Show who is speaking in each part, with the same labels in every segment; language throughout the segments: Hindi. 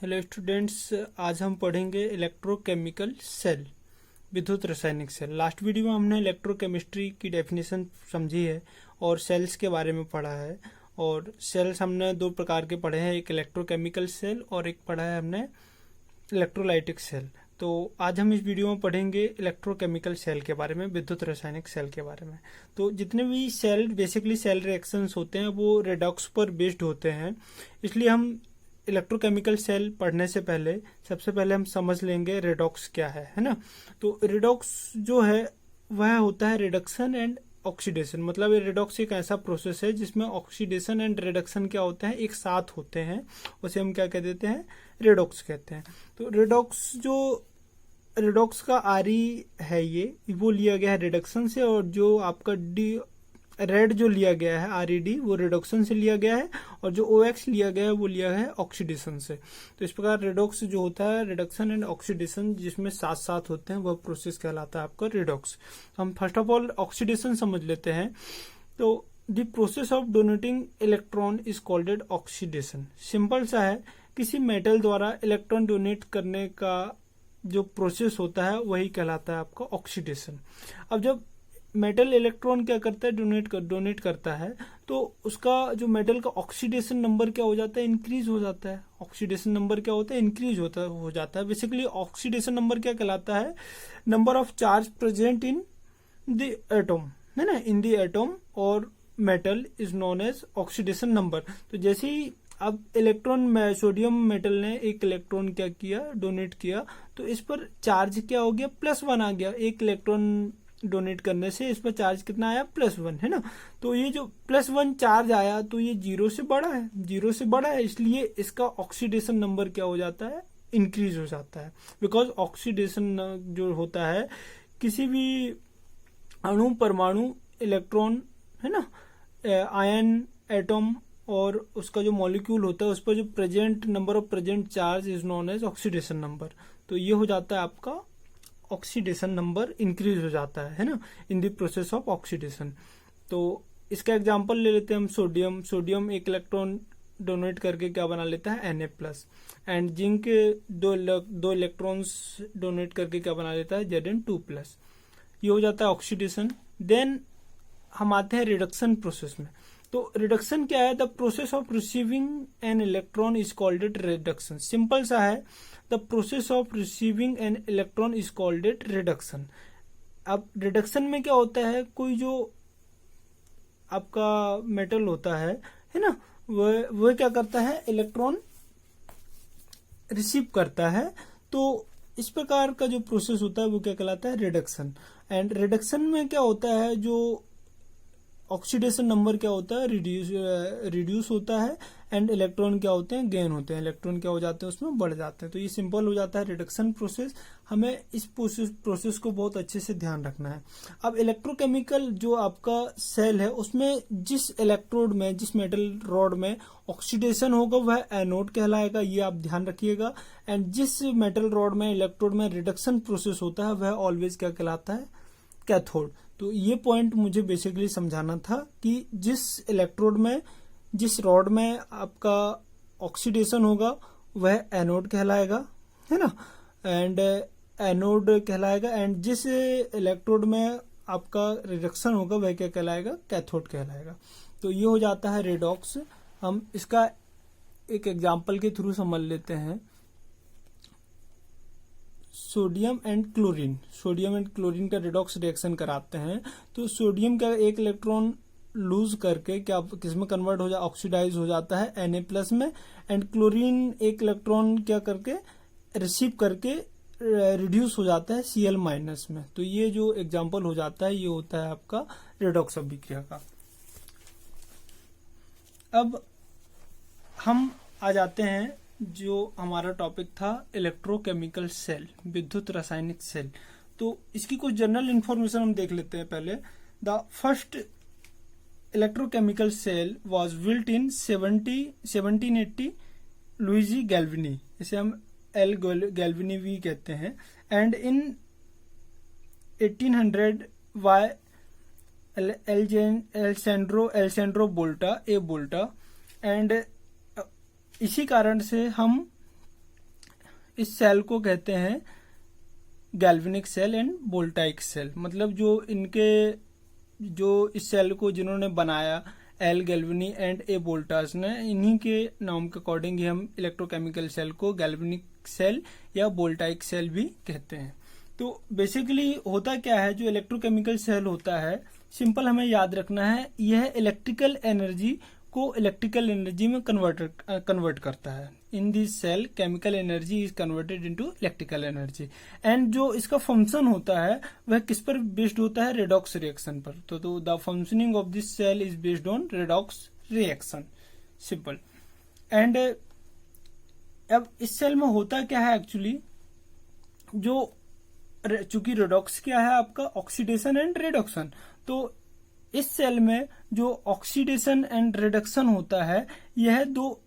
Speaker 1: हेलो स्टूडेंट्स, आज हम पढ़ेंगे इलेक्ट्रोकेमिकल सेल, विद्युत रासायनिक सेल। लास्ट वीडियो में हमने इलेक्ट्रोकेमिस्ट्री की डेफिनेशन समझी है और सेल्स के बारे में पढ़ा है। और सेल्स हमने दो प्रकार के पढ़े हैं, एक इलेक्ट्रोकेमिकल सेल और एक पढ़ा है हमने इलेक्ट्रोलाइटिक सेल। तो आज हम इस वीडियो में पढ़ेंगे इलेक्ट्रोकेमिकल सेल के बारे में, विद्युत रासायनिक सेल के बारे में। तो जितने भी सेल बेसिकली सेल रिएक्शंस होते हैं वो रेडॉक्स पर बेस्ड होते हैं, इसलिए हम इलेक्ट्रोकेमिकल सेल पढ़ने से पहले सबसे पहले हम समझ लेंगे रेडॉक्स क्या है ना। तो रेडॉक्स जो है वह होता है रिडक्शन एंड ऑक्सीडेशन। मतलब ये रेडॉक्स एक ऐसा प्रोसेस है जिसमें ऑक्सीडेशन एंड रिडक्शन क्या होता है, एक साथ होते हैं, उसे हम क्या कह देते हैं, रेडॉक्स कहते हैं। तो रेडॉक्स का आरी है ये वो लिया गया है रिडक्शन से, और जो आपका डी रेड जो लिया गया है RED वो रिडक्शन से लिया गया है, और जो OX लिया गया है वो लिया है ऑक्सीडेशन से। तो इस प्रकार रेडॉक्स जो होता है रिडक्शन एंड ऑक्सीडेशन जिसमें साथ साथ होते हैं वह प्रोसेस कहलाता है आपका रेडॉक्स। हम फर्स्ट ऑफ ऑल ऑक्सीडेशन समझ लेते हैं। तो the process of donating electron is called oxidation. Simple सा है, किसी मेटल द्वारा इलेक्ट्रॉन डोनेट करने का जो प्रोसेस होता है वही कहलाता है आपका ऑक्सीडेशन। अब जब मेटल इलेक्ट्रॉन क्या करता है, डोनेट करता है, तो उसका जो मेटल का ऑक्सीडेशन नंबर क्या हो जाता है, इंक्रीज हो जाता है। ऑक्सीडेशन नंबर क्या होता है, इंक्रीज हो जाता है। बेसिकली ऑक्सीडेशन नंबर क्या कहलाता है, number of charge present in the atom, है ना, इन द एटम और metal is known as oxidation number. तो जैसे ही अब इलेक्ट्रॉन सोडियम मेटल ने एक इलेक्ट्रॉन क्या किया, डोनेट किया, तो इस पर चार्ज क्या हो गया, +1 आ गया। एक इलेक्ट्रॉन डोनेट करने से इस पर चार्ज कितना आया, +1, है ना। तो ये जो +1 चार्ज आया तो ये 0 से बड़ा है, इसलिए इसका ऑक्सीडेशन नंबर क्या हो जाता है, इंक्रीज हो जाता है। बिकॉज ऑक्सीडेशन जो होता है किसी भी अणु, परमाणु, इलेक्ट्रॉन, है ना, आयन, एटम और उसका जो मॉलिक्यूल होता है उस पर जो present number of present charge is known as oxidation number. तो ये हो जाता है आपका ऑक्सीडेशन नंबर, इंक्रीज हो जाता है ना, in the process of oxidation. तो इसका एग्जांपल ले लेते हैं हम सोडियम एक इलेक्ट्रॉन डोनेट करके क्या बना लेता है, Na+। एंड जिंक दो इलेक्ट्रॉन्स डोनेट करके क्या बना लेता है, Zn2+। ये हो जाता है ऑक्सीडेशन। देन हम आते हैं रिडक्शन प्रोसेस में। तो रिडक्शन क्या है, the process of receiving an electron is called reduction. Simple सा है, the process of receiving an electron is called reduction. अब रिडक्शन में क्या होता है, कोई जो आपका मेटल होता है ना, वह क्या करता है, इलेक्ट्रॉन रिसीव करता है। तो इस प्रकार का जो प्रोसेस होता है वो क्या कहलाता है, रिडक्शन। एंड रिडक्शन में क्या होता है, जो ऑक्सीडेशन नंबर क्या होता है, रिड्यूस होता है, एंड इलेक्ट्रॉन क्या होते हैं, गेन होते हैं। इलेक्ट्रॉन क्या हो जाते हैं, उसमें बढ़ जाते हैं। तो ये सिंपल हो जाता है रिडक्शन प्रोसेस। हमें इस प्रोसेस को बहुत अच्छे से ध्यान रखना है। अब इलेक्ट्रोकेमिकल जो आपका सेल है उसमें जिस इलेक्ट्रोड में, जिस मेटल रॉड में ऑक्सीडेशन होगा वह एनोड कहलाएगा, ये आप ध्यान रखिएगा। एंड जिस मेटल रॉड में, इलेक्ट्रोड में रिडक्शन प्रोसेस होता है वह ऑलवेज क्या कहलाता है, कैथोड। तो ये पॉइंट मुझे बेसिकली समझाना था कि जिस इलेक्ट्रोड में, जिस रॉड में आपका ऑक्सीडेशन होगा वह एनोड कहलाएगा, है ना, एंड एनोड कहलाएगा। एंड जिस इलेक्ट्रोड में आपका रिडक्शन होगा वह क्या कहलाएगा, कैथोड कहलाएगा। तो ये हो जाता है रेडॉक्स। हम इसका एक एग्जाम्पल के थ्रू समझ लेते हैं। सोडियम एंड क्लोरीन का रिडॉक्स रिएक्शन कराते हैं। तो सोडियम का एक इलेक्ट्रॉन लूज करके क्या किसमें कन्वर्ट हो जाता, ऑक्सीडाइज हो जाता है Na+ में। एंड क्लोरीन एक इलेक्ट्रॉन क्या करके रिसीव करके रिड्यूस हो जाता है Cl- में। तो ये जो एग्जांपल हो जाता है ये होता है आपका रिडॉक्स अभिक्रिया का। अब हम आ जाते हैं, जो हमारा टॉपिक था इलेक्ट्रोकेमिकल सेल, विद्युत रासायनिक सेल। तो इसकी कुछ जनरल इंफॉर्मेशन हम देख लेते हैं पहले। The first electrochemical cell was built in 1780 Luigi Galvani, इसे हम एल गैल्वेनी भी कहते हैं। And in 1800 by Alessandro Volta. And इसी कारण से हम इस सेल को कहते हैं galvanic cell and voltaic cell. मतलब जो इस सेल को जिन्होंने बनाया, L Galvani and A Volta ने, इन्हीं के नाम के अकॉर्डिंग ही हम इलेक्ट्रोकेमिकल सेल को गैल्वेनिक सेल या वोल्टाइक सेल भी कहते हैं। तो बेसिकली होता क्या है, जो इलेक्ट्रोकेमिकल सेल होता है, सिंपल हमें याद रखना है, यह इलेक्ट्रिकल एनर्जी को इलेक्ट्रिकल एनर्जी में कन्वर्ट करता है। In this cell chemical energy is converted into electrical energy. And जो इसका फंक्शन होता है वह किस पर बेस्ड होता है, रेडॉक्स रिएक्शन पर। तो the functioning of this cell is based on redox reaction, simple. And अब इस सेल में होता क्या है एक्चुअली, चूंकि रेडॉक्स क्या है आपका, ऑक्सीडेशन एंड रिडक्शन। तो इस सेल में जो ऑक्सीडेशन एंड रिडक्शन होता है, यह दो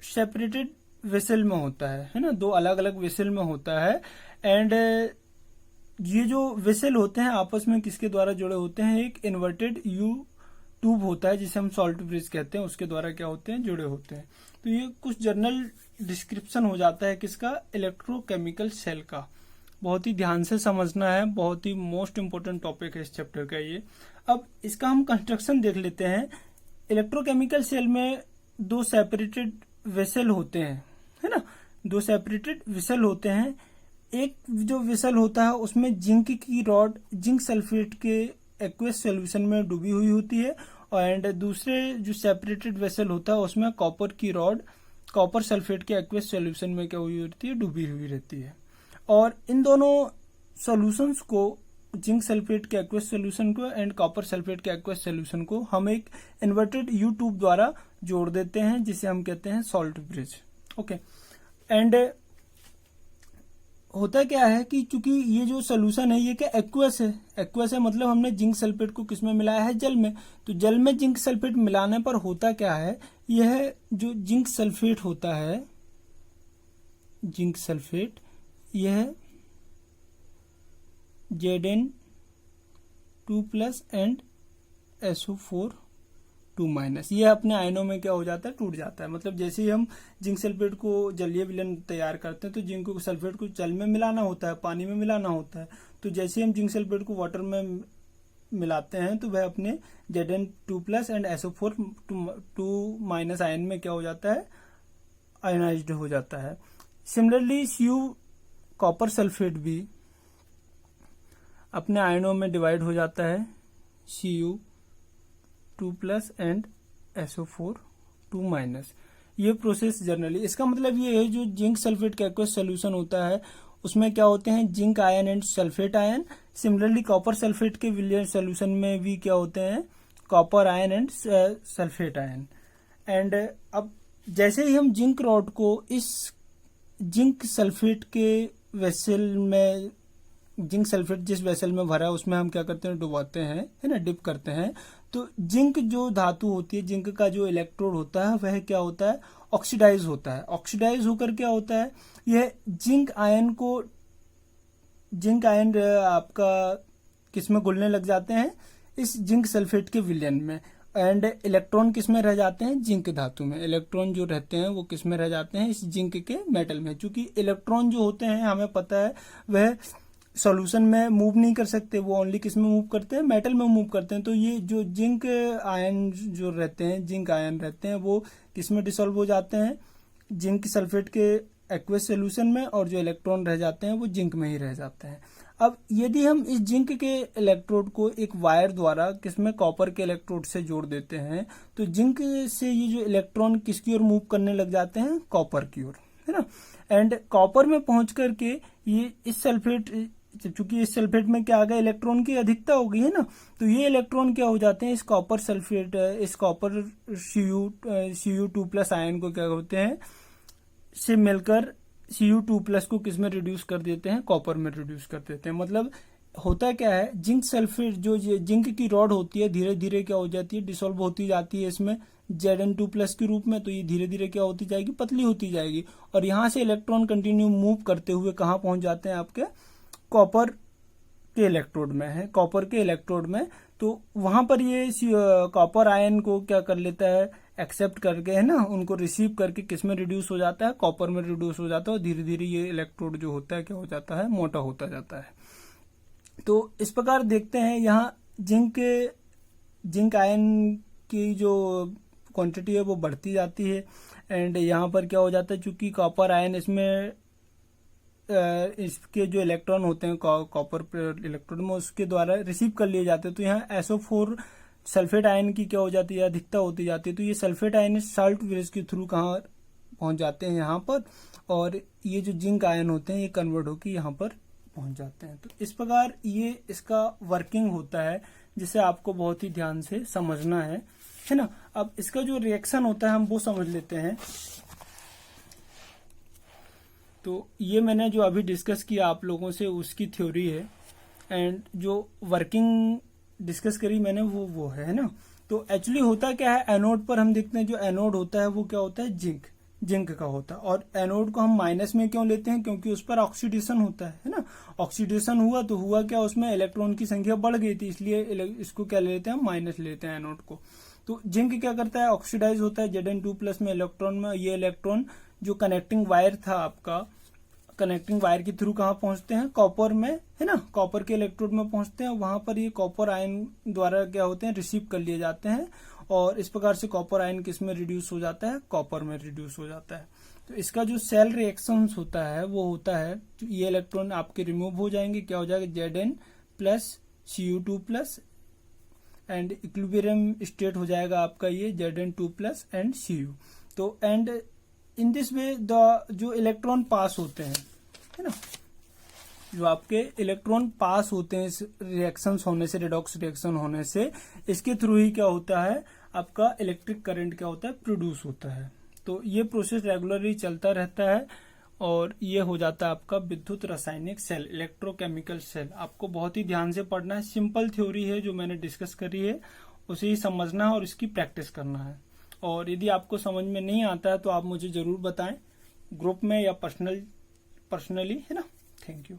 Speaker 1: सेपरेटेड वेसल में होता है ना, दो अलग अलग वेसल में होता है। एंड ये जो वेसल होते हैं आपस में किसके द्वारा जुड़े होते हैं, एक इन्वर्टेड यू ट्यूब होता है जिसे हम सॉल्ट ब्रिज कहते हैं, उसके द्वारा क्या होते हैं, जुड़े होते हैं। तो ये कुछ जनरल डिस्क्रिप्शन हो जाता है किसका, इलेक्ट्रोकेमिकल सेल का। बहुत ही ध्यान से समझना है, बहुत ही मोस्ट इंपोर्टेंट टॉपिक है इस चैप्टर का ये। अब इसका हम कंस्ट्रक्शन देख लेते हैं। इलेक्ट्रोकेमिकल सेल में दो सेपरेटेड वेसल होते हैं, है ना, दो सेपरेटेड वेसल होते हैं। एक जो वेसल होता है उसमें जिंक की रॉड जिंक सल्फेट के एक्वस सॉल्यूशन में डूबी हुई होती है, एंड दूसरे जो सेपरेटेड वेसल होता है उसमें कॉपर की रॉड कॉपर सल्फेट के एक्वस सॉल्यूशन में क्या हुई होती है, डूबी हुई रहती है। और इन दोनों सॉल्यूशंस को, जिंक सल्फेट के एक्वस सॉल्यूशन को एंड कॉपर सल्फेट के एक्वस सॉल्यूशन को, हम एक इन्वर्टेड यू ट्यूब द्वारा जोड़ देते हैं जिसे हम कहते हैं सॉल्ट ब्रिज। ओके। एंड होता क्या है कि चूंकि ये जो सोल्यूशन है ये क्या एक्वस है, एक्वस है मतलब हमने जिंक सल्फेट को किसमें मिलाया है, जल में। तो जल में जिंक सल्फेट मिलाने पर होता क्या है, यह जो जिंक सल्फेट होता है, जिंक सल्फेट, यह Zn2+ एंड SO4 2-, यह अपने आयनों में क्या हो जाता है, टूट जाता है। मतलब जैसे ही हम जिंक सल्फेट को जलीय विलयन तैयार करते हैं तो जिंक सल्फेट को जल में मिलाना होता है, पानी में मिलाना होता है। तो जैसे ही हम जिंक सल्फेट को वाटर में मिलाते हैं तो वह अपने Zn2+ एंड SO4 2- आयन में क्या हो जाता है, आयनाइज्ड हो जाता है। सिमिलरली Cu कॉपर सल्फेट भी अपने आयनों में डिवाइड हो जाता है, Cu2+ एंड SO4 2-। ये प्रोसेस जनरली, इसका मतलब ये है जो जिंक सल्फेट का एक्वस सोल्यूशन होता है उसमें क्या होते हैं, zinc ion and sulphate ion. Similarly copper sulphate के विलयन सोल्यूशन में भी क्या होते हैं, copper ion and sulphate ion. And अब जैसे ही हम जिंक रॉड को इस जिंक सल्फेट के वेसल में, जिंक सल्फेट जिस वेसल में भरा है उसमें हम क्या करते हैं, डुबाते हैं, है ना, डिप करते हैं। तो जिंक जो धातु होती है, जिंक का जो इलेक्ट्रोड होता है वह क्या होता है, ऑक्सीडाइज होता है। ऑक्सीडाइज होकर क्या होता है, यह जिंक आयन आपका किसमें घुलने लग जाते हैं, इस जिंक सल्फेट के विलयन में। एंड इलेक्ट्रॉन किसमें रह जाते हैं, जिंक धातु में। इलेक्ट्रॉन जो रहते हैं वो किसमें रह जाते हैं, इस जिंक के मेटल में। क्योंकि इलेक्ट्रॉन जो होते हैं हमें पता है वह सॉल्यूशन में मूव नहीं कर सकते, वो ओनली किसमें मूव करते हैं, मेटल में मूव करते हैं। तो ये जो जिंक आयन जो रहते हैं, जिंक आयन रहते हैं, वो किसमें डिसॉल्व हो जाते हैं, जिंक सल्फेट के एक्वस सॉल्यूशन में, और जो इलेक्ट्रॉन रह जाते हैं वो जिंक में ही रह जाते हैं। अब यदि हम इस जिंक के इलेक्ट्रोड को एक वायर द्वारा किसमें, कॉपर के इलेक्ट्रोड से जोड़ देते हैं, तो जिंक से ये जो इलेक्ट्रॉन किसकी ओर मूव करने लग जाते हैं, कॉपर की ओर, है ना। एंड कॉपर में पहुंच करके ये इस सल्फेट, चूंकि इस सल्फेट में क्या आ गया, इलेक्ट्रॉन की अधिकता हो गई है ना, तो ये इलेक्ट्रॉन क्या हो जाते हैं, इस कॉपर सल्फेट, इस कॉपर Cu2+ आयन को क्या होते हैं, से मिलकर Cu2+ को किस में रिड्यूस कर देते हैं, कॉपर में रिड्यूस कर देते हैं। मतलब होता क्या है, जिंक सल्फेट जो जिंक की रॉड होती है धीरे धीरे क्या हो जाती है, डिसॉल्व होती जाती है इसमें Zn2+ के रूप में। तो ये धीरे धीरे क्या होती जाएगी, पतली होती जाएगी। और यहाँ से इलेक्ट्रॉन कंटिन्यू मूव करते हुए कहाँ पहुंच जाते हैं, आपके कॉपर के इलेक्ट्रोड में है, कॉपर के इलेक्ट्रोड में। तो वहां पर ये कॉपर आयन को क्या कर लेता है, एक्सेप्ट करके, है ना, उनको रिसीव करके किस में रिड्यूस हो जाता है, कॉपर में रिड्यूस हो जाता है, और धीरे धीरे ये इलेक्ट्रोड जो होता है क्या हो जाता है, मोटा होता जाता है। तो इस प्रकार देखते हैं यहाँ जिंक आयन की जो क्वांटिटी है वो बढ़ती जाती है, एंड यहाँ पर क्या हो जाता है, चूंकि कॉपर आयन इसमें इसके जो इलेक्ट्रॉन होते हैं कॉपर इलेक्ट्रॉन में उसके द्वारा रिसीव कर लिए जाते हैं, तो यहाँ SO4 सल्फेट आयन की क्या हो जाती है, अधिकता होती जाती है। तो ये सल्फेट आयन साल्ट ब्रिज के थ्रू कहाँ पहुंच जाते हैं, यहाँ पर, और ये जो जिंक आयन होते हैं ये कन्वर्ट होकर यहाँ पर पहुंच जाते हैं। तो इस प्रकार ये इसका वर्किंग होता है, जिसे आपको बहुत ही ध्यान से समझना है ना। अब इसका जो रिएक्शन होता है हम वो समझ लेते हैं। तो ये मैंने जो अभी डिस्कस किया आप लोगों से उसकी थ्योरी है, एंड जो वर्किंग डिस्कस करी मैंने वो है ना। तो एक्चुअली होता क्या है, एनोड पर हम देखते हैं जो एनोड होता है वो क्या होता है, जिंक का होता है। और एनोड को हम माइनस में क्यों लेते हैं, क्योंकि उस पर ऑक्सीडेशन होता है ना। ऑक्सीडेशन हुआ तो हुआ क्या, उसमें इलेक्ट्रॉन की संख्या बढ़ गई थी, इसलिए इसको क्या लेते हैं, माइनस लेते हैं एनोड को। तो जिंक क्या करता है, ऑक्सीडाइज होता है Zn2+ में इलेक्ट्रॉन में। ये इलेक्ट्रॉन जो कनेक्टिंग वायर था आपका, कनेक्टिंग वायर के थ्रू कहाँ पहुंचते हैं, कॉपर में, है ना, कॉपर के इलेक्ट्रोड में पहुंचते हैं। वहां पर ये कॉपर आयन द्वारा क्या होते हैं, रिसीव कर लिए जाते हैं, और इस प्रकार से कॉपर आयन किस में रिड्यूस हो जाता है, कॉपर में रिड्यूस हो जाता है। तो इसका जो सेल रिएक्शन होता है वो होता है, तो ये इलेक्ट्रॉन आपके रिमूव हो जाएंगे, क्या हो जाएगा, Zn+Cu2+ एंड इक्विलिब्रियम स्टेट हो जाएगा आपका ये Zn2+ एंड Cu। तो एंड इन दिस वे जो इलेक्ट्रॉन पास होते हैं, है ना, जो आपके इलेक्ट्रॉन पास होते हैं इस रिएक्शन होने से, रेडॉक्स रिएक्शन होने से, इसके थ्रू ही क्या होता है, आपका इलेक्ट्रिक करंट क्या होता है, प्रोड्यूस होता है। तो ये प्रोसेस रेगुलरली चलता रहता है, और ये हो जाता है आपका विद्युत रासायनिक सेल, इलेक्ट्रोकेमिकल सेल। आपको बहुत ही ध्यान से पढ़ना है, सिंपल थ्योरी है जो मैंने डिस्कस करी है, उसे ही समझना है और इसकी प्रैक्टिस करना है। और यदि आपको समझ में नहीं आता है तो आप मुझे जरूर बताएं, ग्रुप में या पर्सनली, है ना। Thank you.